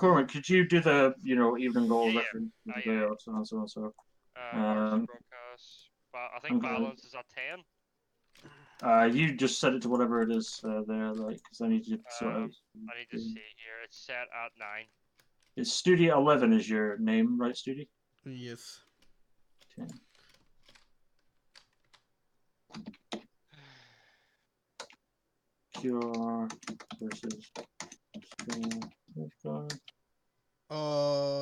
Cormac, could you do the, evening goal Yeah, reference for the yeah. day or so and so and so? Archer broadcast. But I think Okay. balance is at 10. You just set it to whatever it is there, like, because I need to sort out. I need to see here. It's set at 9. It's Stoody 11 is your name, right, Stoody? Yes. 10. QRR versus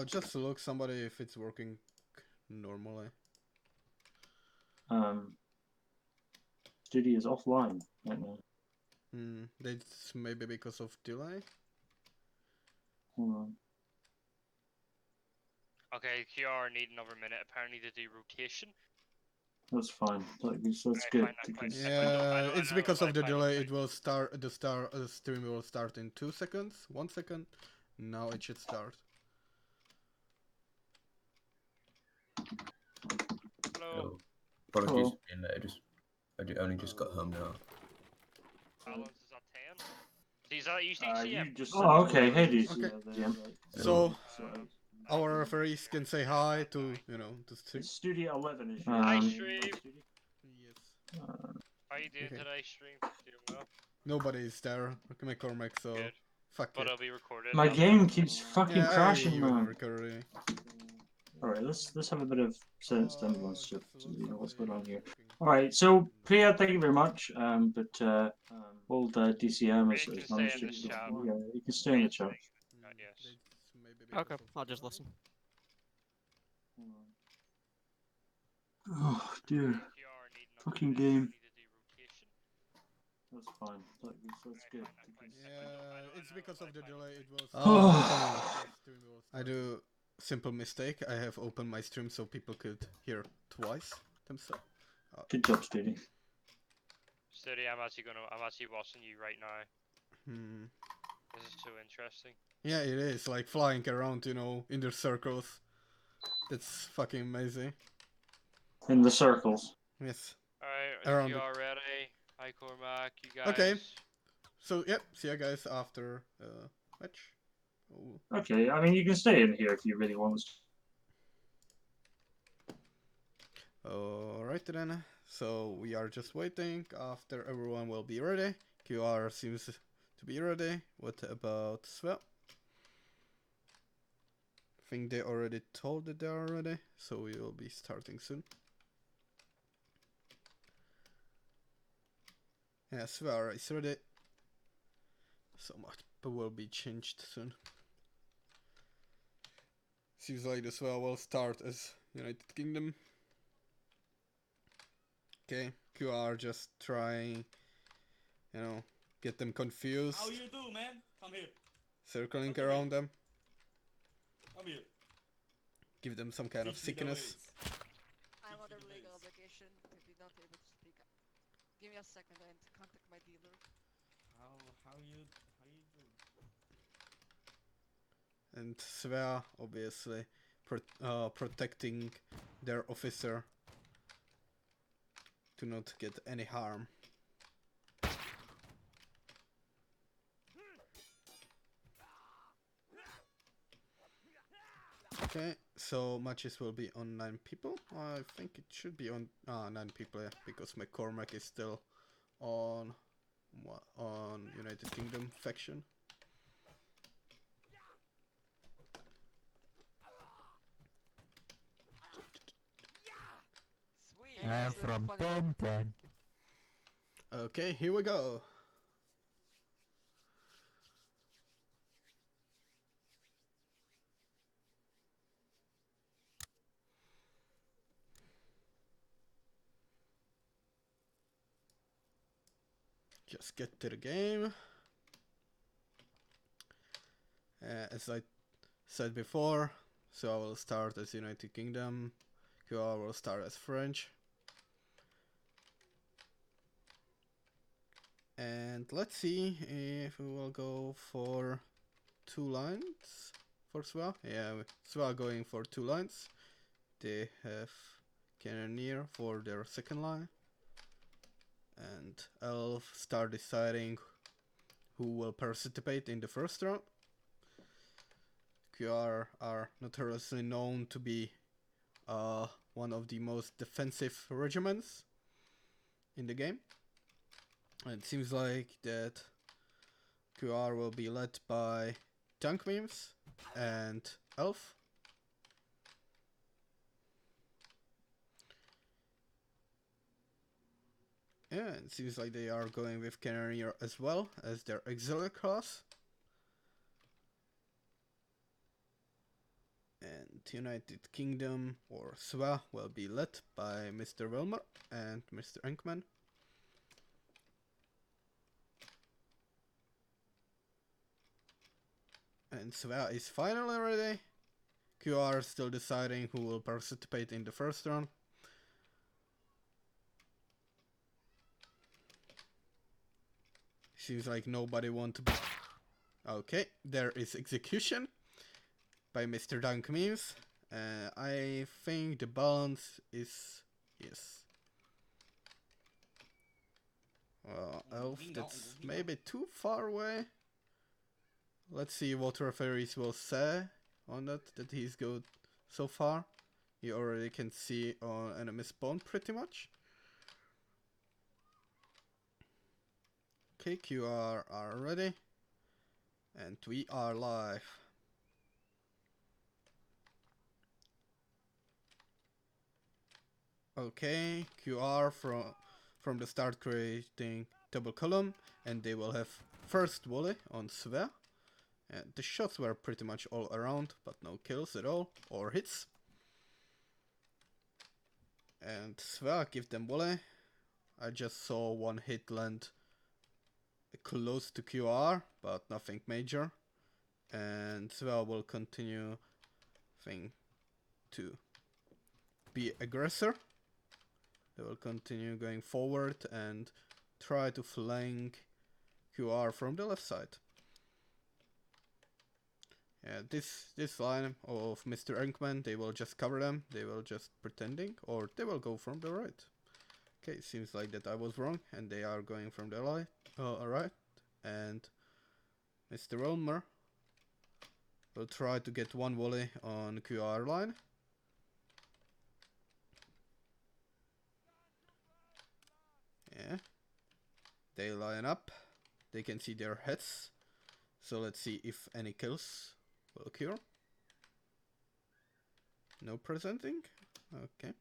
Just look somebody if it's working normally. Stoody is offline right now. That's maybe because of delay. Hold on. Okay, QR need another minute apparently to do rotation. That's fine. So it's I good. find that quite Yeah, it's because of the delay. quite- It will start. The stream will start in 2 seconds, 1 second. Now it should start. Hello. Apologies for being late. I only just got home now. Balance is at 10. Is that usually CM? You just okay. Hey, dude. Okay. Yeah. So our referees can say hi to to stream. Studio 11 is Hi, stream. Yes. How you doing today, stream? Doing well. Nobody is there. McCormack, so Good. fuck But it. it'll be recorded. My game keeps fucking crashing, man. Recording. Alright, let's have a bit of sense to everyone's stuff, so you know what's going on here. Alright, so Priya, thank you very much. Old DCM Priya has can managed stay to. in this chat. Yeah, you can stay in the chat. Yes. Okay, I'll just listen. Oh dear, fucking game. That's fine. That's good. Yeah, it's because of the delay. It was. Oh. I do simple mistake. I have opened my stream so people could hear twice themselves. Good job, Stoody. Stoody, I'm actually watching you right now. This is so interesting. Yeah, it is like flying around, in the circles. That's fucking amazing. In the circles. Yes. Alright, if you are ready, hi Cormac, you guys. Okay. So yep, see you guys after match. Oh. Okay, I mean you can stay in here if you really want. Alright then. So we are just waiting. After everyone will be ready. QR seems to be ready. What about Svea? I think they already told that they are ready, so we will be starting soon. Yeah, Svea is ready. So much will be changed soon. Seems like the Svea will start as United Kingdom. Okay, QR just trying, get them confused. How you do, man? Come here. Circling around them. Come here. Give them some kind of sickness. I'm under legal obligation to be not able to speak. Give me a second and contact my dealer. How you do? And Svea obviously protecting their officer to not get any harm. Okay, so matches will be on 9 people. I think it should be on 9 people, yeah, because McCormack is still on United Kingdom faction. I'm from Compton. Okay, here we go. Just get to the game. As I said before, so I will start as United Kingdom. QR will start as French. And let's see if we will go for 2 lines for Svea. Yeah, Svea going for 2 lines. They have Cannoneer for their second line. And I'll start deciding who will participate in the first round. QR are notoriously known to be one of the most defensive regiments in the game. And it seems like that QR will be led by Tank Memes and Elf. Yeah, it seems like they are going with Cannoneer as well as their auxiliary class. And United Kingdom or Svea will be led by Mr. Wilmer and Mr. Enkman. And Svea is finally ready. QR still deciding who will participate in the first round. Seems like nobody want to be... Okay, there is execution by Mr. Dunk Memes. I think the balance is... yes. Well, Elf, that's maybe too far away. Let's see what referees will say on that he's good so far. You already can see on enemy spawn pretty much. Okay, QR are ready. And we are live. Okay, QR from the start creating double column, and they will have first volley on Svea. And the shots were pretty much all around, but no kills at all, or hits. And Svea give them volley. I just saw one hit land close to QR, but nothing major. And Svea will continue to be aggressor. They will continue going forward and try to flank QR from the left side. Yeah, this line of Mr. Enkman, they will just cover them. They will just pretending, or they will go from the right. Okay, seems like that I was wrong, and they are going from the right. And Mr. Wilmer will try to get one volley on QR line. Yeah, they line up. They can see their heads. So let's see if any kills will occur. No presenting. Okay.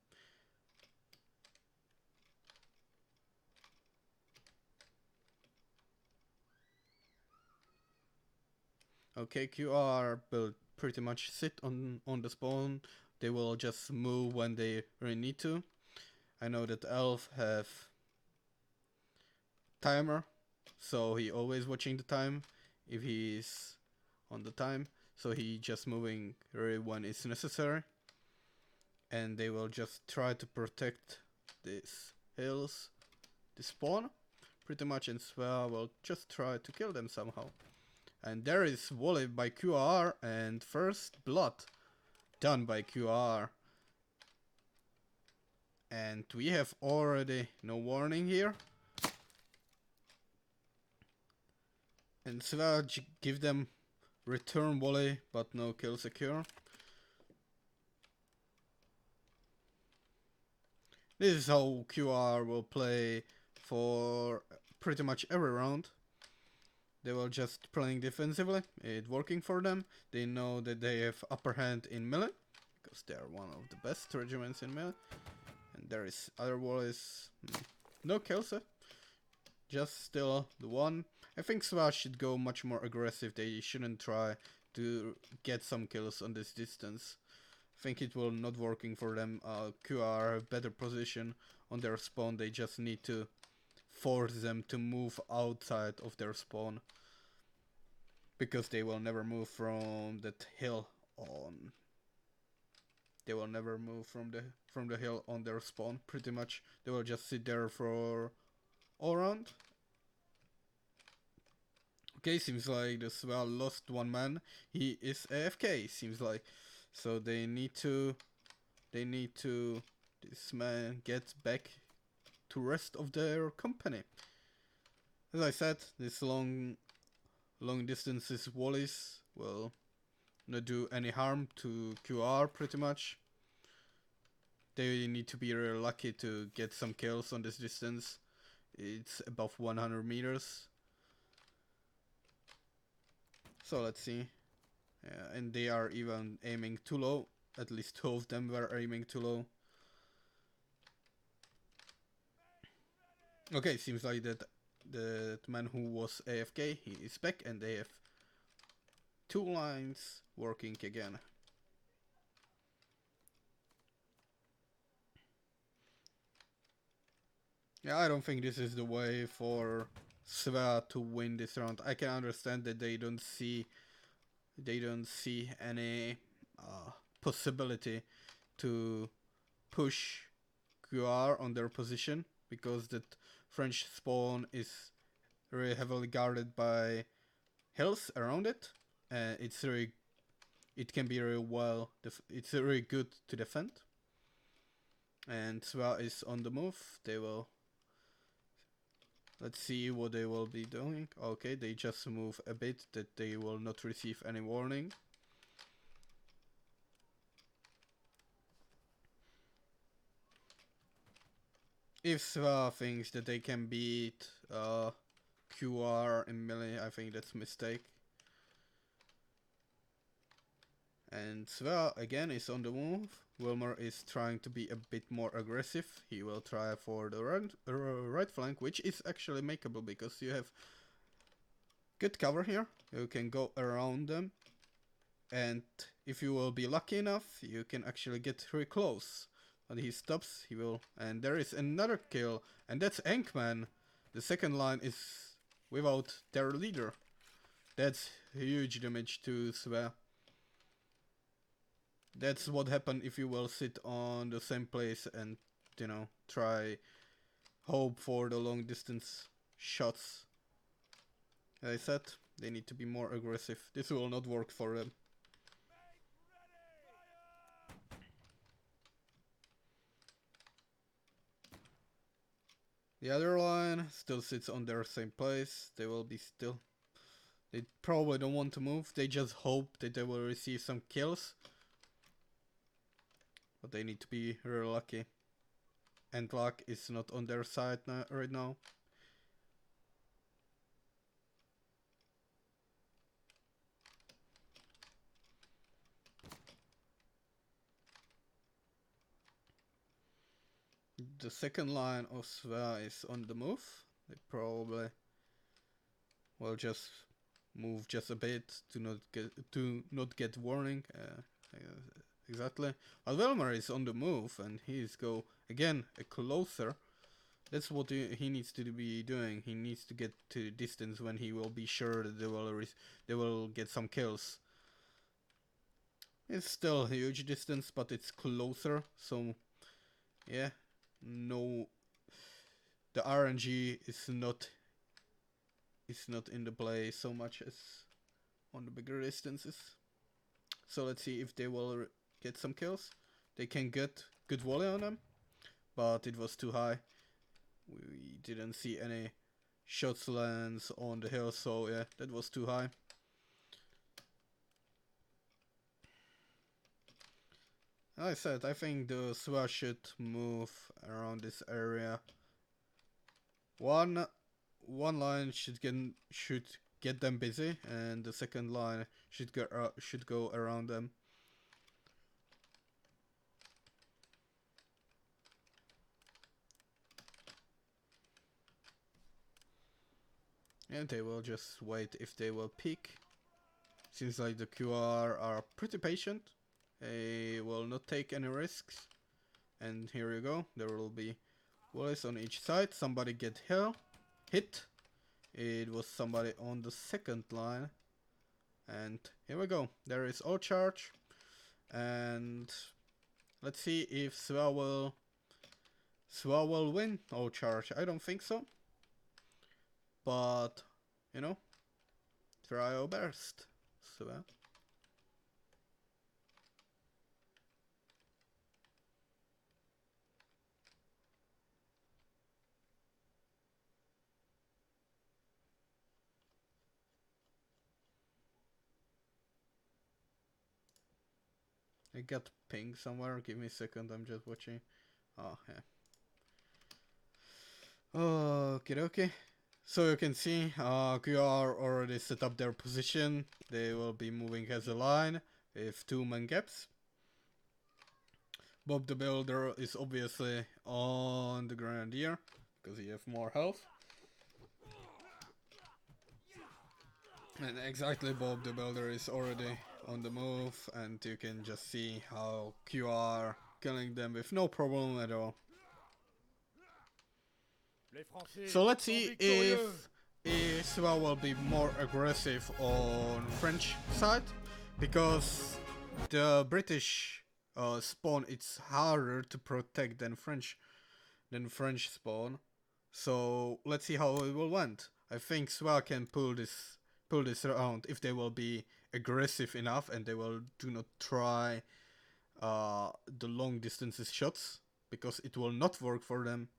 Okay, QR will pretty much sit on the spawn. They will just move when they really need to. I know that Elf have timer, so he always watching the time if he's on the time. So he just moving really when it's necessary. And they will just try to protect these hills, the spawn, pretty much, and Svea will just try to kill them somehow. And there is volley by QR and first blood done by QR. And we have already no warning here. And Svea give them return volley, but no kill secure. This is how QR will play for pretty much every round. They will just playing defensively, it working for them. They know that they have upper hand in melee, because they are one of the best regiments in melee. And there is other volleys, no kills, just still the one. I think Svea should go much more aggressive. They shouldn't try to get some kills on this distance. I think it will not working for them. QR have better position on their spawn. They just need to force them to move outside of their spawn, because they will never move from that hill on. They will never move from the hill on their spawn. Pretty much, they will just sit there for all round. Okay, seems like the Svea lost one man. He is AFK. Seems like, so they need to. This man gets back to rest of their company. As I said, this long distances volleys will not do any harm to QR pretty much. They need to be really lucky to get some kills on this distance. It's above 100 meters. So let's see. And they are even aiming too low. At least 2 of them were aiming too low. Okay, seems like that man who was AFK, he is back, and they have 2 lines working again. Yeah, I don't think this is the way for Svea to win this round. I can understand that they don't see any possibility to push QR on their position, because that French spawn is very heavily guarded by hills around it. It can be really well. It's really good to defend. And Svea is on the move. They will. Let's see what they will be doing. Okay, they just move a bit that they will not receive any warning. If Svea thinks that they can beat QR in melee, I think that's a mistake. And Svea again is on the move. Wilmer is trying to be a bit more aggressive. He will try for the right flank, which is actually makeable because you have good cover here. You can go around them, and if you will be lucky enough, you can actually get very close. When he stops, he will, and there is another kill, and that's Enkman. The second line is without their leader. That's huge damage to Svea. That's what happened if you will sit on the same place and, you know, try hope for the long distance shots. As I said, they need to be more aggressive. This will not work for them. The other line still sits on their same place. They will be still. They probably don't want to move. They just hope that they will receive some kills. But they need to be really lucky. And luck is not on their side right now. The second line of Svea is on the move. They probably will just move just a bit to not get warning. Exactly. But Wilmer is on the move, and he's go again closer. That's what he needs to be doing. He needs to get to distance when he will be sure that they will get some kills. It's still a huge distance, but it's closer. So yeah, no, the RNG is not in the play so much as on the bigger distances. So let's see if they will get some kills. They can get good volley on them, but it was too high. We didn't see any shots lands on the hill, so yeah, that was too high. Like I said, I think the Svea should move around this area. One line should get them busy, and the second line should go around them. And they will just wait if they will peek. Seems like the QR are pretty patient. They will not take any risks. And here you go. There will be volleys on each side. Somebody get hit. It was somebody on the second line. And here we go. There is all charge. And let's see if Svea will win all charge. I don't think so. But, you know, try our best. Svea. I got ping somewhere. Give me a second. I'm just watching. Oh yeah. Okay. So you can see QR already set up their position. They will be moving as a line with 2 man gaps. Bob the Builder is obviously on the Grenadier because he have more health. And exactly, Bob the Builder is already on the move, and you can just see how QR killing them with no problem at all. So let's see if Svea will be more aggressive on French side, because the British spawn, it's harder to protect than French spawn. So let's see how it will end. I think Svea can pull this around if they will be aggressive enough and they will do not try the long distances shots, because it will not work for them.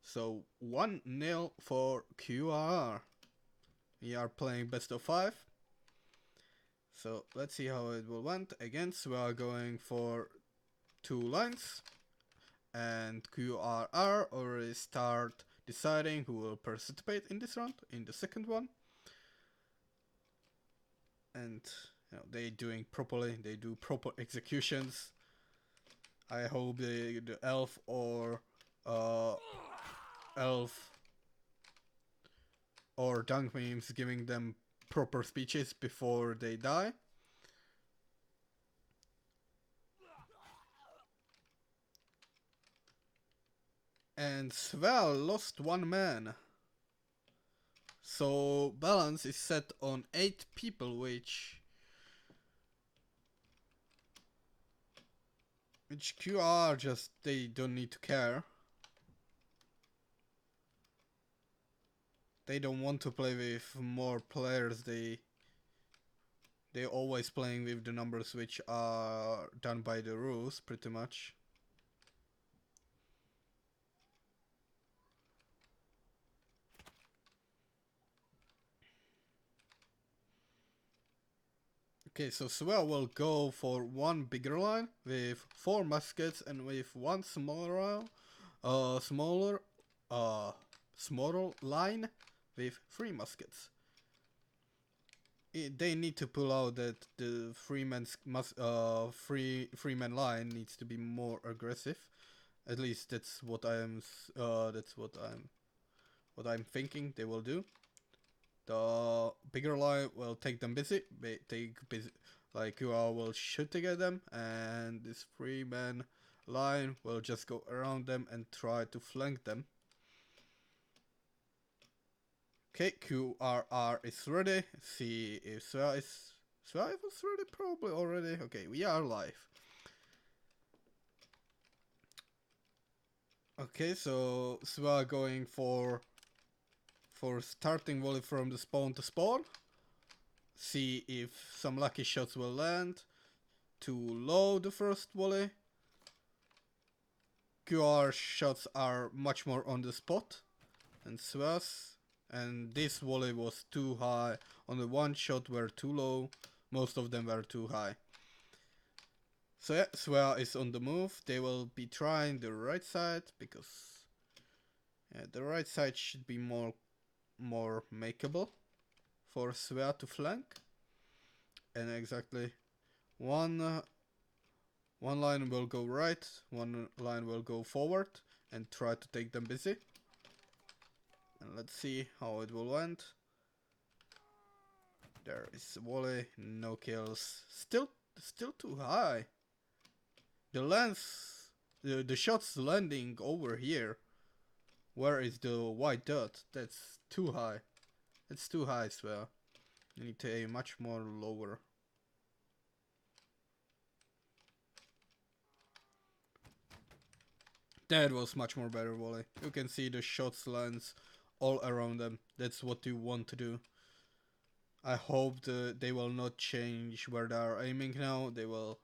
So 1-0 for QRR. We are playing best of 5. So let's see how it will went. Again, we are going for 2 lines. And QRR already start deciding who will participate in this round, in the second one. And you know, they doing properly, they do proper executions. I hope the elf or dunk memes giving them proper speeches before they die. And Svea lost 1 man. So balance is set on 8 people, which QR just, they don't need to care. They don't want to play with more players. They always playing with the numbers which are done by the rules, pretty much. Okay, so Svea will go for 1 bigger line with 4 muskets and with 1 smaller line with 3 muskets. They need to pull out that the 3-man line needs to be more aggressive. At least that's what I'm thinking they will do. The bigger line will take them busy. Like you all will shoot to get them, and this 3-man line will just go around them and try to flank them. Okay, QRR is ready. See if Svea is ready, probably already. Okay, we are live. Okay, so Svea going for starting volley from the spawn to spawn. See if some lucky shots will land. Too low the first volley. QR shots are much more on the spot than Svea's. And this volley was too high. On the 1 shot were too low. Most of them were too high. So yeah, Svea is on the move. They will be trying the right side, because the right side should be more makeable for Svea to flank. And exactly one line will go right, 1 line will go forward and try to take them busy. And let's see how it will end. There is volley, no kills. Still too high. The shots landing over here. Where is the white dot? That's too high. It's too high, Svea. You need to aim much more lower. That was much more better volley. You can see the shots lands all around them. That's what you want to do. I hope they will not change where they are aiming now. They will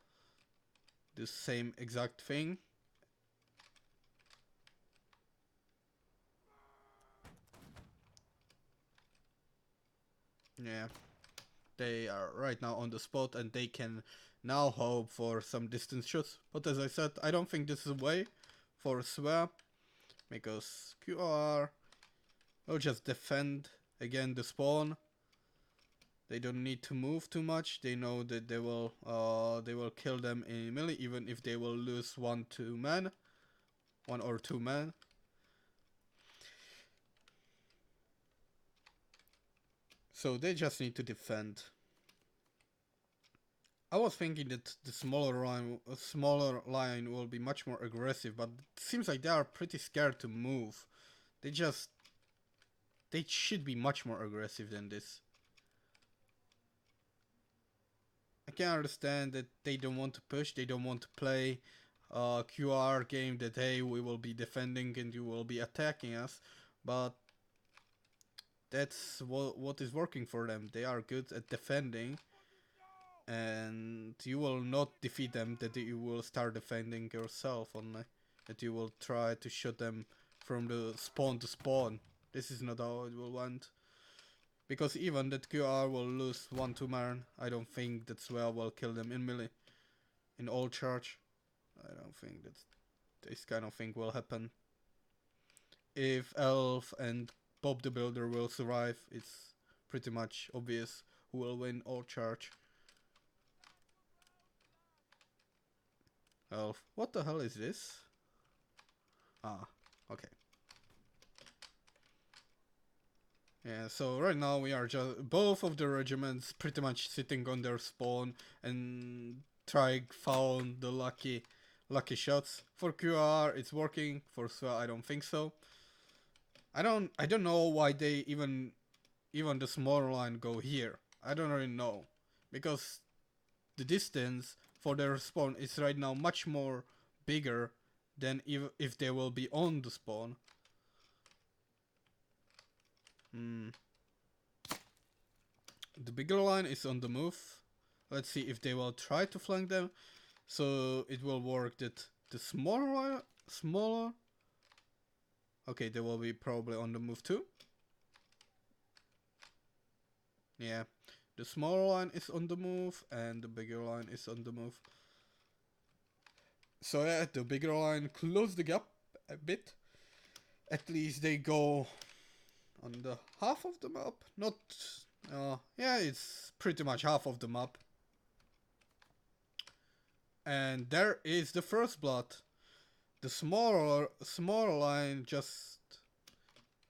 do the same exact thing. Yeah. They are right now on the spot and they can now hope for some distance shots. But as I said, I don't think this is a way for Svea, because QRR will just defend again the spawn. They don't need to move too much. They know that they will kill them in melee, even if they will lose 1 or 2 men. So they just need to defend. I was thinking that the smaller line will be much more aggressive, but it seems like they are pretty scared to move. They should be much more aggressive than this. I can understand that they don't want to push, they don't want to play a QR game that, hey, we will be defending and you will be attacking us, but that's what is working for them. They are good at defending, and you will not defeat them, that you will start defending yourself only, that you will try to shoot them from the spawn to spawn. This is not how it will end. Because even that QR will lose 1-2 man, I don't think that Svea will kill them in melee. In all charge, I don't think that this kind of thing will happen. If Elf and Bob the Builder will survive, it's pretty much obvious who will win all charge. Elf, what the hell is this? Ah, okay. Yeah, so right now we are just both of the regiments pretty much sitting on their spawn and trying found the lucky shots. For QR it's working, for Svea I don't think so. I don't know why they even the smaller line go here. I don't really know, because the distance for their spawn is right now much more bigger than if they will be on the spawn. The bigger line is on the move. Let's see if they will try to flank them. So it will work that the smaller. Okay, they will be probably on the move too. Yeah, the smaller line is on the move and the bigger line is on the move. So yeah, the bigger line closed the gap a bit. At least they go on the half of the map. Not, yeah, it's pretty much half of the map. And there is the first blood. The smaller line just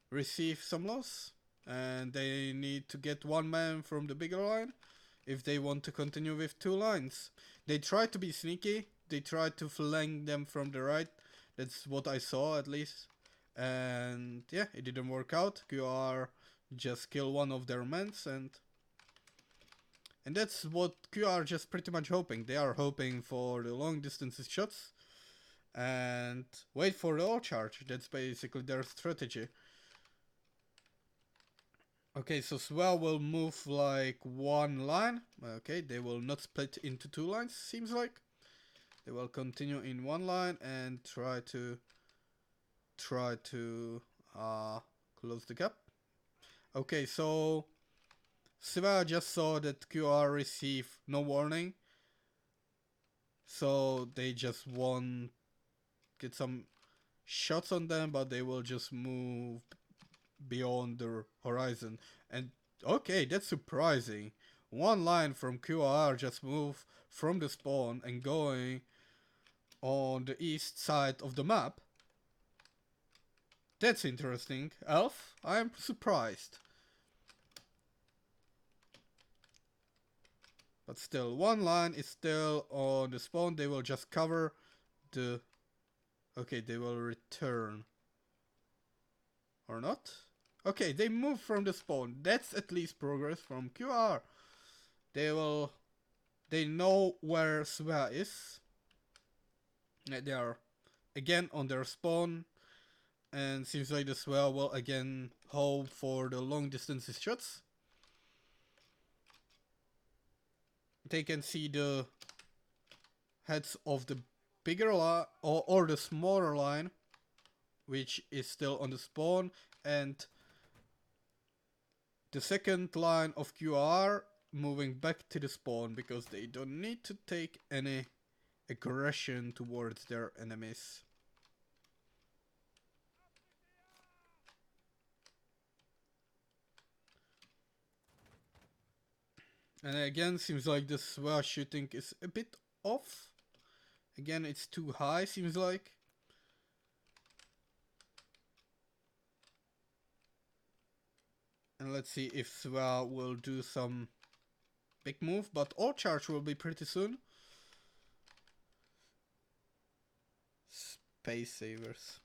received some loss, and they need to get 1 man from the bigger line if they want to continue with 2 lines. They try to be sneaky. They try to flank them from the right. That's what I saw, at least. And yeah, it didn't work out. QR just killed 1 of their men, and that's what QR just pretty much hoping. They are hoping for the long distance shots and wait for the all charge. That's basically their strategy. Okay, so Svea will move like 1 line. Okay, they will not split into 2 lines, seems like. They will continue in 1 line and try to close the gap. Okay, so Svea just saw that QR received no warning, so they just won't get some shots on them, but they will just move beyond the horizon. And okay, that's surprising. 1 line from QR just moved from the spawn and going on the east side of the map. That's interesting. Elf, I'm surprised. But still, 1 line is still on the spawn. They will just cover the... Okay, they will return. Or not? Okay, they move from the spawn. That's at least progress from QR. They know where Svea is. They are again on their spawn. And seems like the Svea will again hope for the long distance shots. They can see the heads of the bigger line or the smaller line, which is still on the spawn, and the second line of QRR moving back to the spawn because they don't need to take any aggression towards their enemies. And again, seems like the Svea shooting is a bit off. Again, it's too high, seems like. And let's see if Svea will do some big move, but all charge will be pretty soon. Space savers.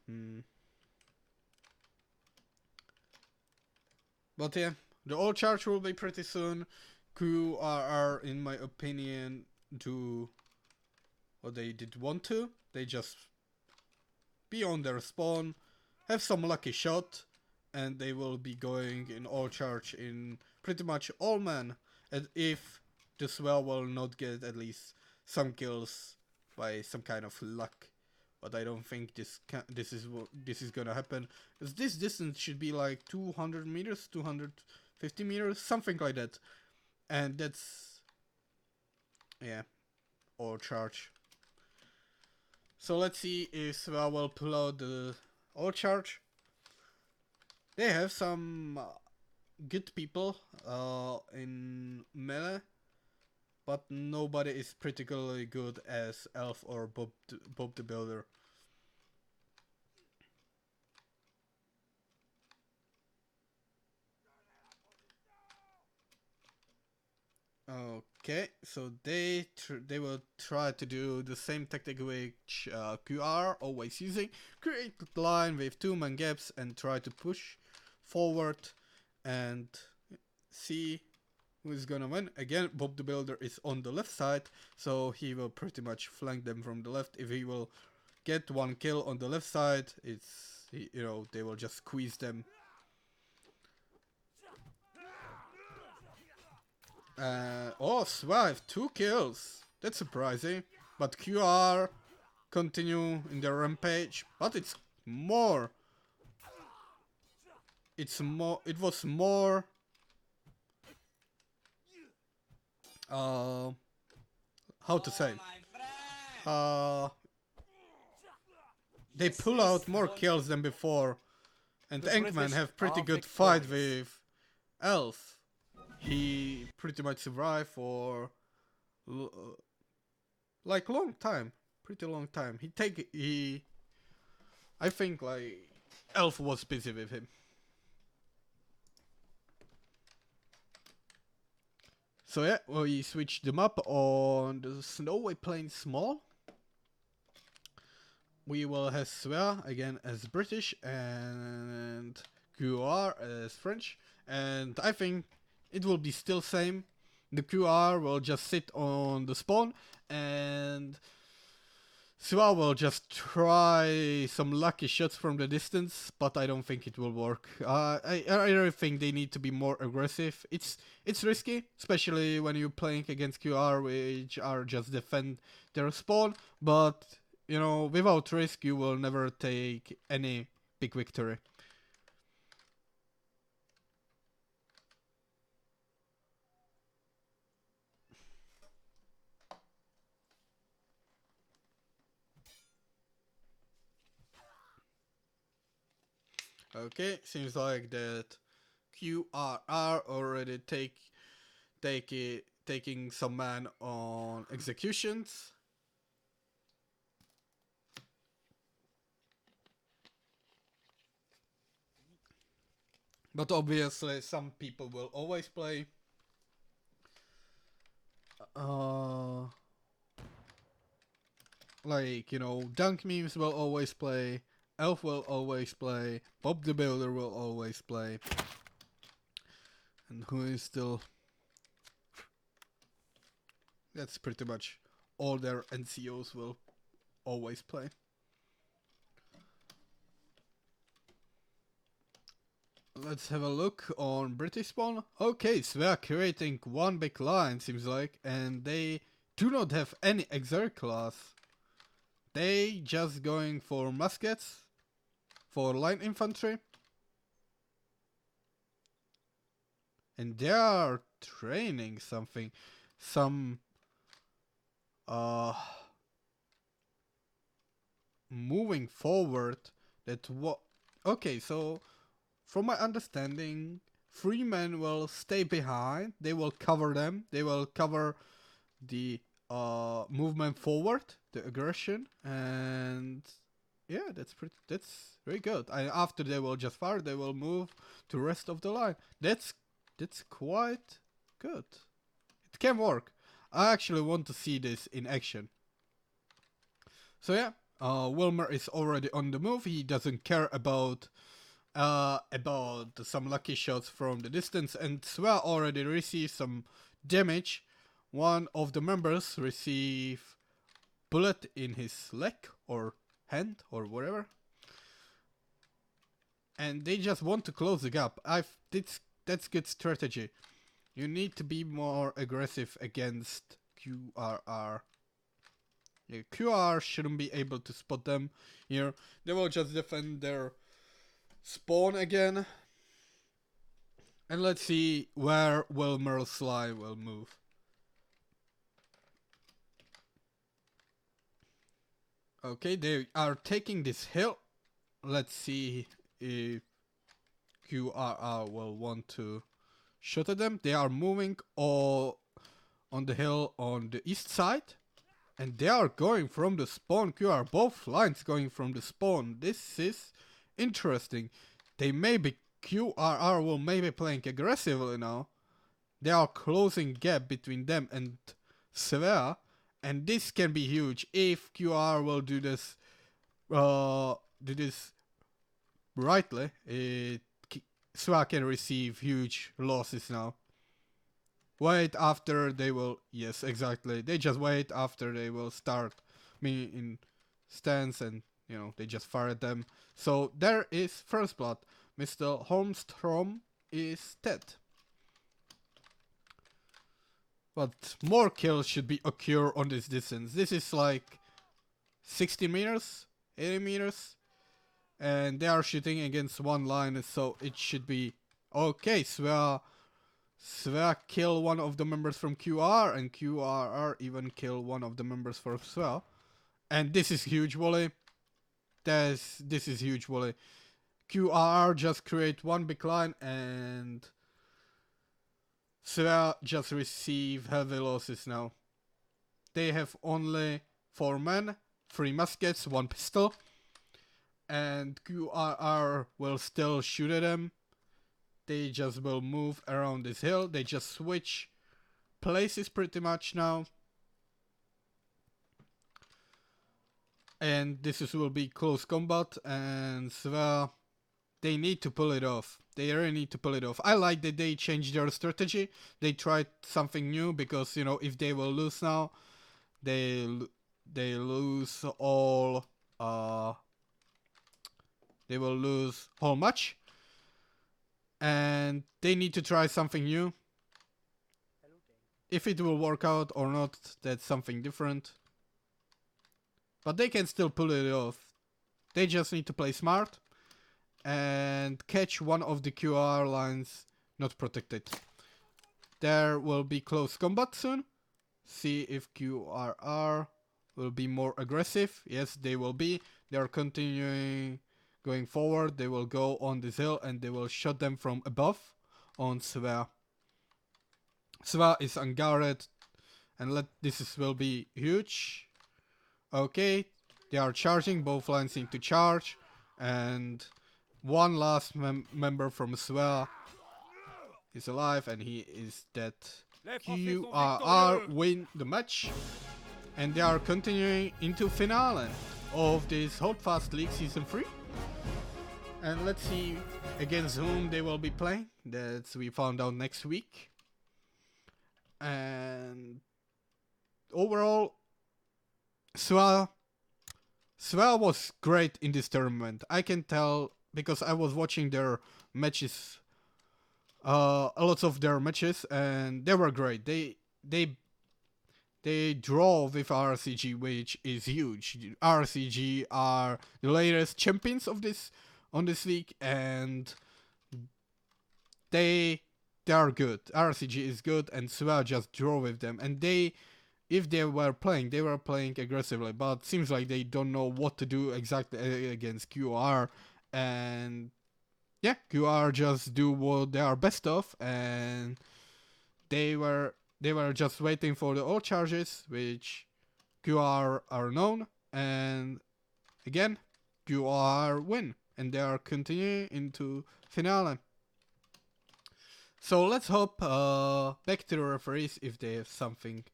But yeah, the all charge will be pretty soon. QRR, in my opinion, do what they did want to. They just be on their spawn, have some lucky shot, and they will be going in all charge in pretty much all man. And if the Svea will not get at least some kills by some kind of luck, but I don't think this is gonna happen. Because this distance should be like 200 meters, 250 meters, something like that. And that's, yeah, all charge. So let's see if Svea will pull out the all charge. They have some good people in melee, but nobody is particularly good as Elf or Bob the Builder. Okay, so they will try to do the same tactic which QRR always using. Create a line with 2-man gaps and try to push forward and see who is gonna win. Again, Bob the Builder is on the left side, so he will pretty much flank them from the left. If he will get one kill on the left side, it's, you know, they will just squeeze them. Oh, Svea have 2 kills. That's surprising. But QRR continue in their rampage. But it's more. It was more. How to say? They pull out more kills than before. And Enkman have pretty good fight with Elf. He pretty much survived for like long time, pretty long time. I think like Elf was busy with him. So yeah, we switched them up on the Snowy Plains Small. We will have Svea again as British and QRR as French, and I think it will be still same. The QRR will just sit on the spawn and Svea will just try some lucky shots from the distance, but I don't think it will work. I really think they need to be more aggressive. It's risky, especially when you're playing against QRR, which are just defend their spawn, but you know, without risk you will never take any big victory. Okay, seems like that QRR already taking some man on executions. But obviously some people will always play. Like, you know, Dunk Memes will always play. Elf will always play, Bob the Builder will always play, and who is still... That's pretty much all their NCOs will always play. Let's have a look on British spawn. Okay, Svea creating one big line seems like, and they do not have any exert class. They just going for muskets. For line infantry. and they are training something, some moving forward. That what? Okay, so from my understanding, 3 men will stay behind. They will cover them. They will cover the movement forward, the aggression, and yeah, that's very good. And after they will just fire, they will move to rest of the line. That's quite good. It can work. I actually want to see this in action. So yeah, Wilmer is already on the move. He doesn't care about some lucky shots from the distance, and Svea already received some damage. One of the members received bullet in his leg or hand or whatever, and they just want to close the gap. That's good strategy. You need to be more aggressive against QRR. Yeah, QRR shouldn't be able to spot them here. They will just defend their spawn again. And let's see where Wilmer's line will move. Okay, they are taking this hill. Let's see if QRR will want to shoot at them. They are moving all on the hill on the east side. And they are going from the spawn. QRR, both lines going from the spawn. This is interesting. They may be, QRR will maybe playing aggressively now. They are closing gap between them and Svea. And this can be huge if QRR will do this rightly. Svea can receive huge losses now. Wait after they will, yes, exactly. They just wait after they will start me in stance, and you know, they just fire at them. So there is first blood. Mr. Holmstrom is dead. But more kills should be occur on this distance. This is like 60 meters, 80 meters. And they are shooting against one line, so it should be okay. Svea kill one of the members from QR, and QRR even kill one of the members from Svea. And this is huge volley. This is huge volley. QRR just create one big line, and Svea just receive heavy losses now. They have only 4 men, 3 muskets, 1 pistol. And QRR will still shoot at them. They just will move around this hill. They just switch places pretty much now. And will be close combat. And Svea, they need to pull it off. They really need to pull it off. I like that they changed their strategy. They tried something new because, you know, if they will lose now, they lose all. They will lose whole match. And they need to try something new. If it will work out or not, that's something different. But they can still pull it off. They just need to play smart and catch one of the QR lines not protected. There will be close combat soon. See if QRR will be more aggressive. Yes, they will be. They are continuing going forward. They will go on this hill and they will shot them from above on Svea. Svea is unguarded, and this will be huge. Okay, they are charging. Both lines need to charge, and one last member from Svea is alive, and he is dead. QRR win the match, and they are continuing into finale of this Holdfast League Season 3. And let's see against whom they will be playing. That's we found out next week. And overall, Svea was great in this tournament. I can tell because I was watching their matches, a lot of their matches, and they were great. They draw with RCG, which is huge. RCG are the latest champions of this league, and they they are good. RCG is good, and Svea just draw with them. And if they were playing aggressively, but seems like they don't know what to do exactly against QRR. And yeah, QRR just do what they are best of, and they were just waiting for the all charges, which QRR are known, and again, QRR win, and they are continuing into finale. So let's hope back to the referees if they have something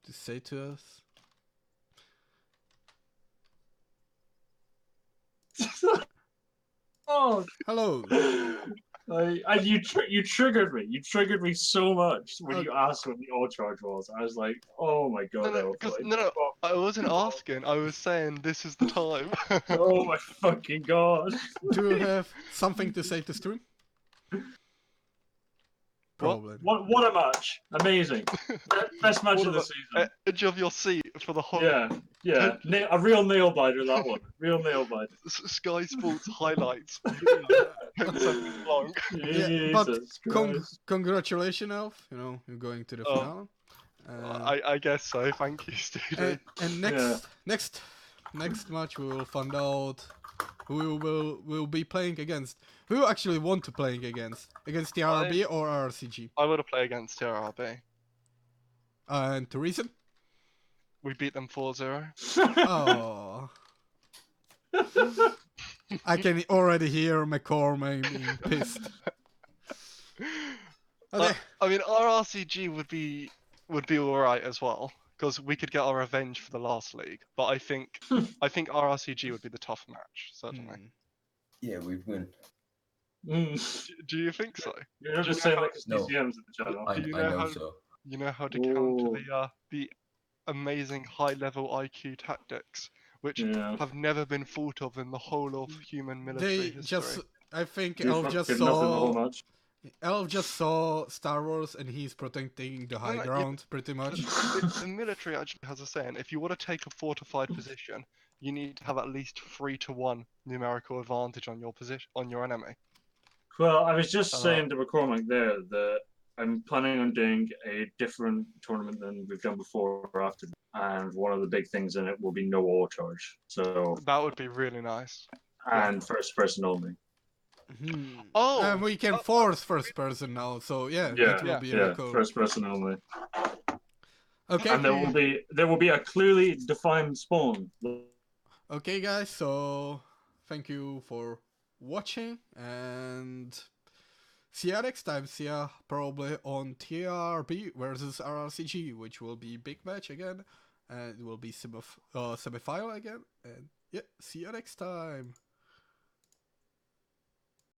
to say to us. Oh, Hello. you triggered me. You triggered me so much when you asked what the all charge was. I was like, oh my god. No, I wasn't asking. I was saying this is the time. Oh my fucking god. Do you have something to say to stream? Probably. What a match! Amazing. Best match of the season. Edge of your seat for the whole. Yeah. A real nail biter, that one. Real nail biter. Sky Sports highlights. 10 seconds long. Yeah, but Jesus Christ. congratulations, Elf. You know, you're going to the finale. I guess so. Thank you, Stoody. And next match we will find out who will be playing against. Who actually want to playing against TRRB or RCG? I want to play against TRRB. And the reason? We beat them 4-0. Oh. I can already hear McCormack being pissed. Okay. I mean, our RCG would be alright as well, because we could get our revenge for the last league. But I think our RCG would be the tough match, certainly. Yeah, we'd win. Do you think so? You're just saying like No. DCMs in the channel. I know so. You know how to counter the amazing high-level IQ tactics, which have never been thought of in the whole of human military history. I think Elf just saw Star Wars and he's protecting the high ground pretty much. The military actually has a saying: if you want to take a fortified position, you need to have at least 3-1 numerical advantage on your position on your enemy. Well, I was just saying to McCormack there that I'm planning on doing a different tournament than we've done before or after, and one of the big things in it will be no all charge. So that would be really nice. And first person only. Oh, and we can force first person now. So it will be really cool. First person only. Okay. And there will be a clearly defined spawn. Okay, guys. So thank you for watching, and see you next time. See ya probably on TRRB versus RRCG, which will be big match again, and it will be semifinal again. And yeah, see you next time.